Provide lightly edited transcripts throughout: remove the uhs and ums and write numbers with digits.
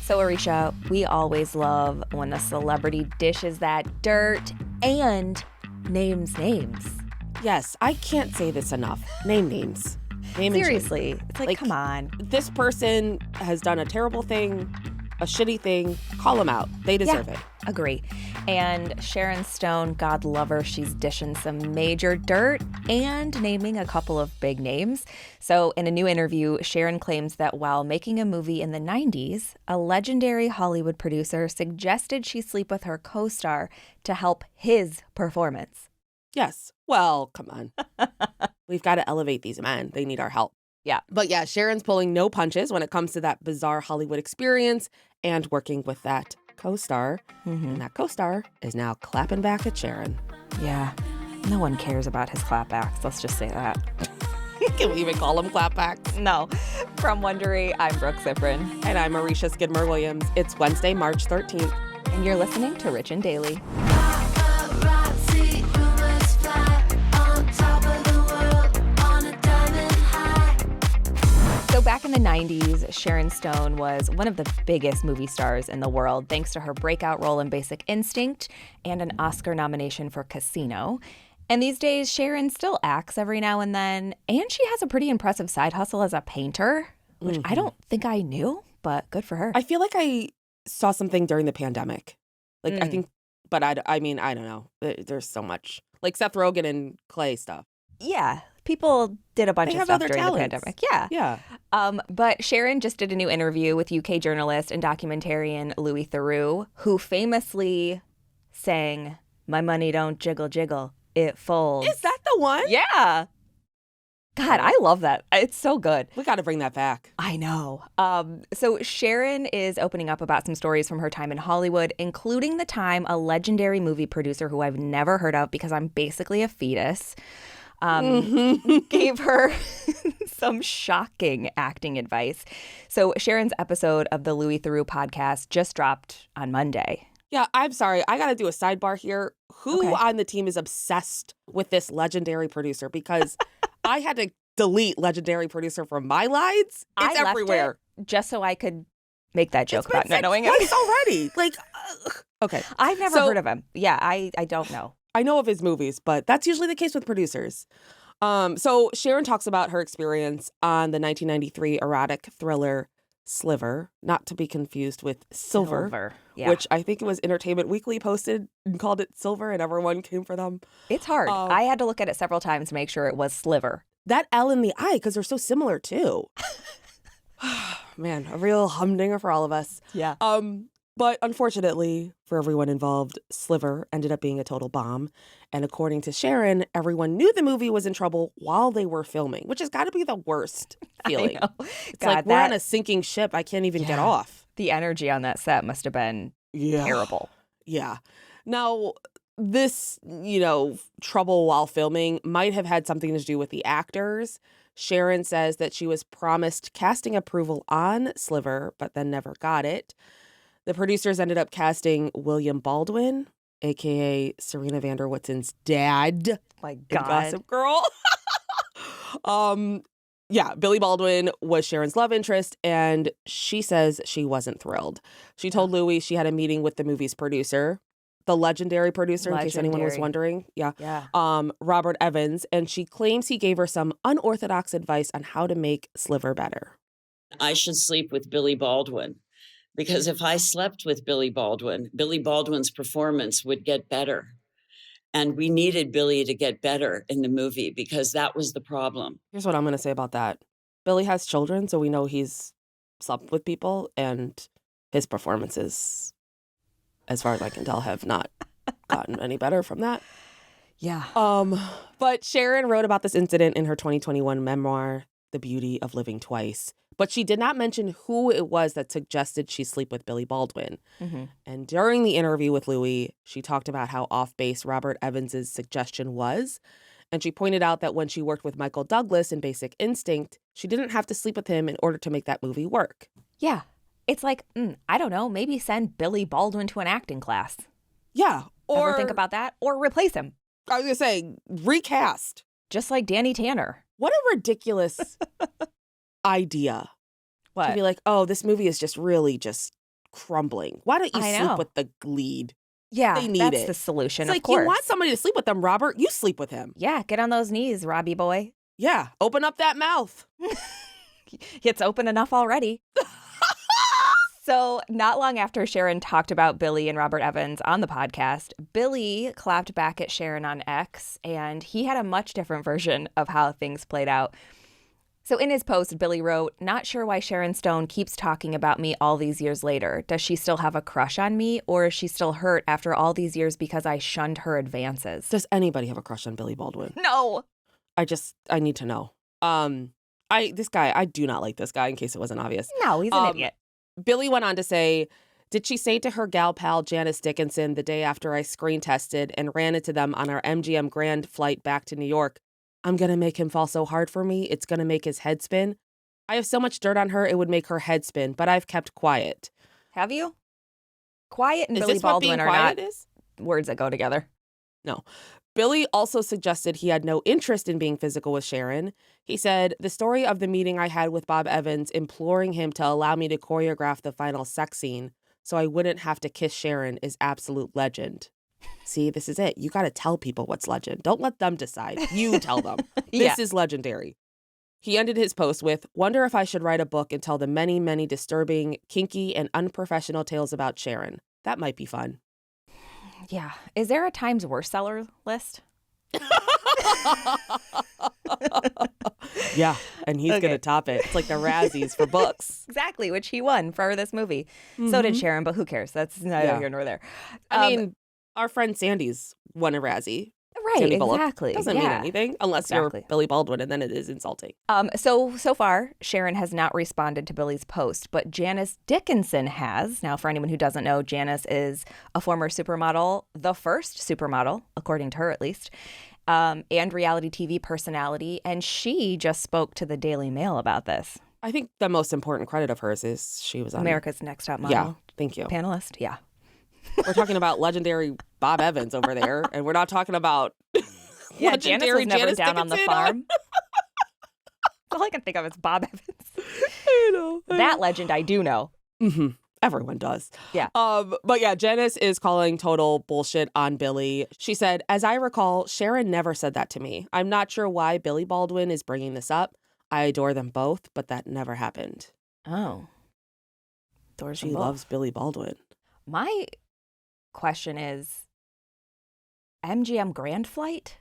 So, Arisha, we always love when a celebrity dishes that dirt and names names. Yes, I can't say this enough. Name names. Seriously. It's like, come on. This person has done a terrible thing, a shitty thing. Call them out. They deserve it. Agree. And Sharon Stone, God love her, she's dishing some major dirt and naming a couple of big names. So in a new interview, Sharon claims that while making a movie in the 90s, a legendary Hollywood producer suggested she sleep with her co-star to help his performance. Yes. Well, come on. We've got to elevate these men. They need our help. Yeah. But yeah, Sharon's pulling no punches when it comes to that bizarre Hollywood experience and working with that co-star. And that co-star is now clapping back at Sharon. Yeah. No one cares about his clapbacks. Let's just say that. Can we even call them clapbacks? No. From Wondery, I'm Brooke Zifrin. And I'm Marisha Skidmore-Williams. It's Wednesday, March 13th. And you're listening to Rich and Daily. So back in the 90s, Sharon Stone was one of the biggest movie stars in the world thanks to her breakout role in Basic Instinct and an Oscar nomination for Casino. And these days, Sharon still acts every now and then, and she has a pretty impressive side hustle as a painter, which I don't think I knew, but good for her. I feel like I saw something during the pandemic. Like, I think, but I mean, I don't know. There's so much. Like Seth Rogen and Clay stuff. Yeah. People did a bunch of stuff during the pandemic. Yeah. Yeah. But Sharon just did a new interview with UK journalist and documentarian Louis Theroux, who famously sang, "My money don't jiggle jiggle, it folds." Is that the one? Yeah. God, I love that. It's so good. We got to bring that back. I know. So Sharon is opening up about some stories from her time in Hollywood, including the time a legendary movie producer who I've never heard of because I'm basically a fetus, gave her some shocking acting advice. So Sharon's episode of the Louis Theroux Podcast just dropped on Monday. Yeah, I'm sorry. I got to do a sidebar here. Who on the team is obsessed with this legendary producer? Because I had to delete legendary producer from my lines. It's everywhere. Left it just so I could make that joke about not knowing him. It's already. Like, okay. I've never heard of him. Yeah, I don't know. I know of his movies, but that's usually the case with producers. So Sharon talks about her experience on the 1993 erotic thriller Sliver, not to be confused with Silver. Yeah. Which I think it was Entertainment Weekly posted and called it Silver, and everyone came for them. It's hard. I had to look at it several times to make sure it was Sliver. That L in the I, because they're so similar too. Man, a real humdinger for all of us. Yeah. But unfortunately for everyone involved, Sliver ended up being a total bomb. And according to Sharon, everyone knew the movie was in trouble while they were filming, which has got to be the worst feeling. I know. It's like we're on a sinking ship. I can't even get off. The energy on that set must have been terrible. Yeah. Now, this, trouble while filming might have had something to do with the actors. Sharon says that she was promised casting approval on Sliver, but then never got it. The producers ended up casting William Baldwin, a.k.a. Serena van der Woodsen's dad. My God. In Gossip Girl. Billy Baldwin was Sharon's love interest, and she says she wasn't thrilled. She told Louis she had a meeting with the movie's producer, the legendary producer, in case anyone was wondering. Yeah. Robert Evans, and she claims he gave her some unorthodox advice on how to make Sliver better. I should sleep with Billy Baldwin. Because if I slept with Billy Baldwin's performance would get better. And we needed Billy to get better in the movie because that was the problem. Here's what I'm going to say about that. Billy has children, so we know he's slept with people, and his performances, as far as I can tell, have not gotten any better from that. Yeah. But Sharon wrote about this incident in her 2021 memoir, The Beauty of Living Twice. But she did not mention who it was that suggested she sleep with Billy Baldwin. And during the interview with Louis, she talked about how off-base Robert Evans's suggestion was. And she pointed out that when she worked with Michael Douglas in Basic Instinct, she didn't have to sleep with him in order to make that movie work. Yeah. It's like, I don't know, maybe send Billy Baldwin to an acting class. Yeah. Or ever think about that? Or replace him. I was going to say, recast. Just like Danny Tanner. What a ridiculous idea. What? To be like, oh, this movie is just really just crumbling. Why don't you I sleep know. with the lead? Yeah, They need that's it. the solution, It's of like, course. you want somebody to sleep with them, Robert? You sleep with him. Yeah, get on those knees, Robbie boy. Yeah, open up that mouth. It's open enough already. So not long after Sharon talked about Billy and Robert Evans on the podcast, Billy clapped back at Sharon on X, and he had a much different version of how things played out. So in his post, Billy wrote, "Not sure why Sharon Stone keeps talking about me all these years later. Does she still have a crush on me, or is she still hurt after all these years because I shunned her advances?" Does anybody have a crush on Billy Baldwin? No. I need to know. I do not like this guy, in case it wasn't obvious. No, he's an idiot. Billy went on to say, "Did she say to her gal pal Janice Dickinson the day after I screen tested and ran into them on our MGM Grand flight back to New York, 'I'm going to make him fall so hard for me, it's going to make his head spin'? I have so much dirt on her, it would make her head spin, but I've kept quiet." Have you? Quiet and Is Billy this what being Baldwin are quiet not is? words that go together. No. Billy also suggested he had no interest in being physical with Sharon. He said, "The story of the meeting I had with Bob Evans imploring him to allow me to choreograph the final sex scene so I wouldn't have to kiss Sharon is absolute legend." See, this is it. You got to tell people what's legend. Don't let them decide. You tell them. This is legendary. He ended his post with, "Wonder if I should write a book and tell the many, many disturbing, kinky, and unprofessional tales about Sharon. That might be fun." Yeah. Is there a Times Worst Seller list? Yeah, and he's going to top it. It's like the Razzies for books. Exactly, which he won for this movie. So did Sharon, but who cares? That's neither here nor there. I mean, our friend Sandy's won a Razzie. Right, Sandy Bullock. exactly. Doesn't mean anything unless you're Billy Baldwin, and then it is insulting. So far, Sharon has not responded to Billy's post, but Janice Dickinson has. Now, for anyone who doesn't know, Janice is a former supermodel, the first supermodel, according to her at least, and reality TV personality, and she just spoke to the Daily Mail about this. I think the most important credit of hers is she was on America's Next Top Model. Yeah, thank you. Panelist, yeah. We're talking about legendary Bob Evans over there, and we're not talking about Janice was never Janice down on the Dickinson farm. All I can think of is Bob Evans. I know. That legend I do know. Mm-hmm. Everyone does. Yeah. But yeah, Janice is calling total bullshit on Billy. She said, "As I recall, Sharon never said that to me. I'm not sure why Billy Baldwin is bringing this up. I adore them both, but that never happened." Oh. She loves Billy Baldwin. My question is, MGM Grand flight?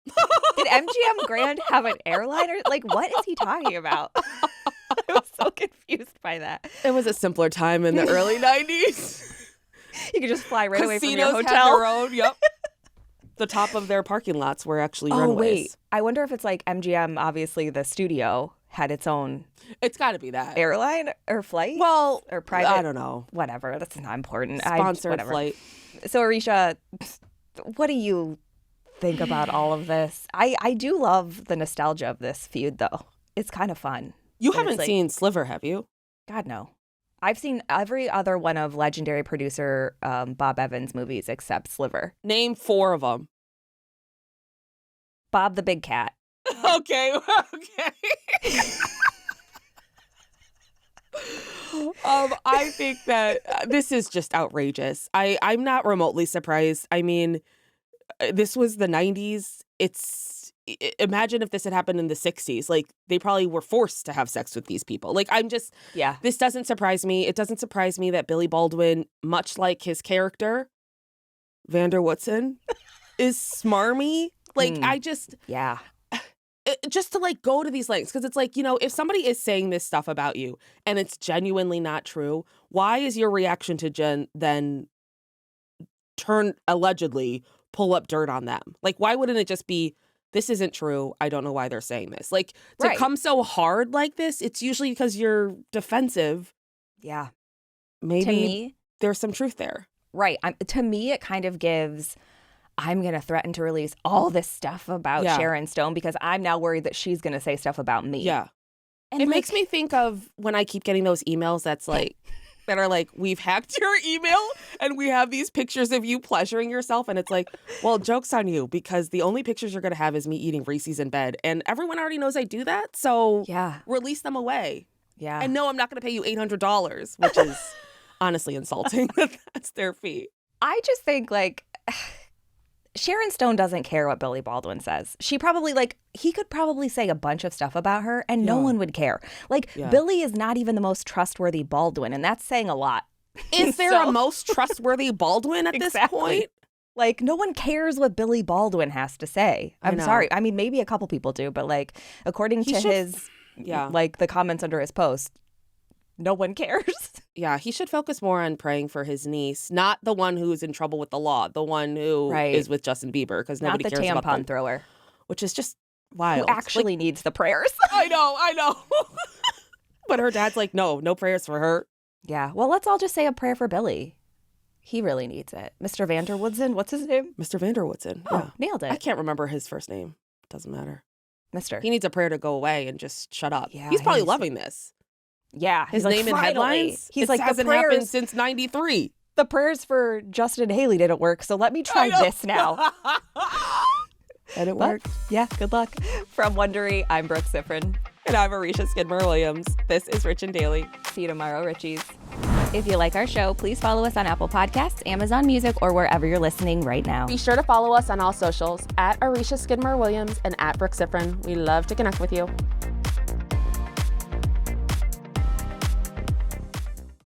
Did MGM Grand have an airliner? Like, what is he talking about? I was so confused by that. It was a simpler time in the early 90s. You could just fly right away from your Casinos hotel. had their own, yep. The top of their parking lots were actually runways. Wait. I wonder if it's like MGM, obviously the studio had its own It's got to be that. airline or flight? Well, or private? I don't know. Whatever. That's not important. Sponsored whatever. flight. So, Arisha, what do you think about all of this? I do love the nostalgia of this feud, though. It's kind of fun. You But haven't it's seen Sliver, have you? God, no. I've seen every other one of legendary producer Bob Evans movies except Sliver. Name 4 of them. Bob the Big Cat. Okay. I think that this is just outrageous. I'm not remotely surprised. I mean, this was the 90s. Imagine if this had happened in the 60s. Like, they probably were forced to have sex with these people. Like, this doesn't surprise me. It doesn't surprise me that Billy Baldwin, much like his character, Vander Woodson, is smarmy. Like, just to like go to these lengths, because it's like, you know, if somebody is saying this stuff about you and it's genuinely not true, why is your reaction to then allegedly pull up dirt on them? Like, why wouldn't it just be, this isn't true, I don't know why they're saying this? Like, to come so hard like this, it's usually because you're defensive. Yeah. Maybe to me, there's some truth there. Right. To me, it kind of gives, I'm going to threaten to release all this stuff about Sharon Stone because I'm now worried that she's going to say stuff about me. Yeah. And it makes me think of when I keep getting those emails that are like, we've hacked your email and we have these pictures of you pleasuring yourself. And it's like, well, joke's on you, because the only pictures you're going to have is me eating Reese's in bed. And everyone already knows I do that. So release them away. Yeah. And no, I'm not going to pay you $800, which is honestly insulting. That's their fee. I just think, like, Sharon Stone doesn't care what Billy Baldwin says. She probably, like, he could probably say a bunch of stuff about her and no one would care. Like, Billy is not even the most trustworthy Baldwin, and that's saying a lot. Is there a most trustworthy Baldwin at this point? Like, no one cares what Billy Baldwin has to say. I'm sorry. I mean, maybe a couple people do, but, like, according to his, like, the comments under his post, no one cares. Yeah, he should focus more on praying for his niece, not the one who's in trouble with the law, the one who is with Justin Bieber, because nobody cares about Not the tampon thrower. Which is just wild. Who actually needs the prayers. I know. But her dad's like, no prayers for her. Yeah, well, let's all just say a prayer for Billy. He really needs it. Mr. Vanderwoodson, what's his name? Mr. Vanderwoodson. Oh, nailed it. I can't remember his first name. Doesn't matter. Mr. He needs a prayer to go away and just shut up. Yeah, he's probably loving this. Yeah. His name in headlines? He's like, hasn't happened since 93. The prayers for Justin and Haley didn't work, so let me try this now. And it worked. Yeah, good luck. From Wondery, I'm Brooke Sifrin. And I'm Arisha Skidmore-Williams. This is Rich and Daily. See you tomorrow, Richies. If you like our show, please follow us on Apple Podcasts, Amazon Music, or wherever you're listening right now. Be sure to follow us on all socials at Arisha Skidmore-Williams and at Brooke Sifrin. We love to connect with you.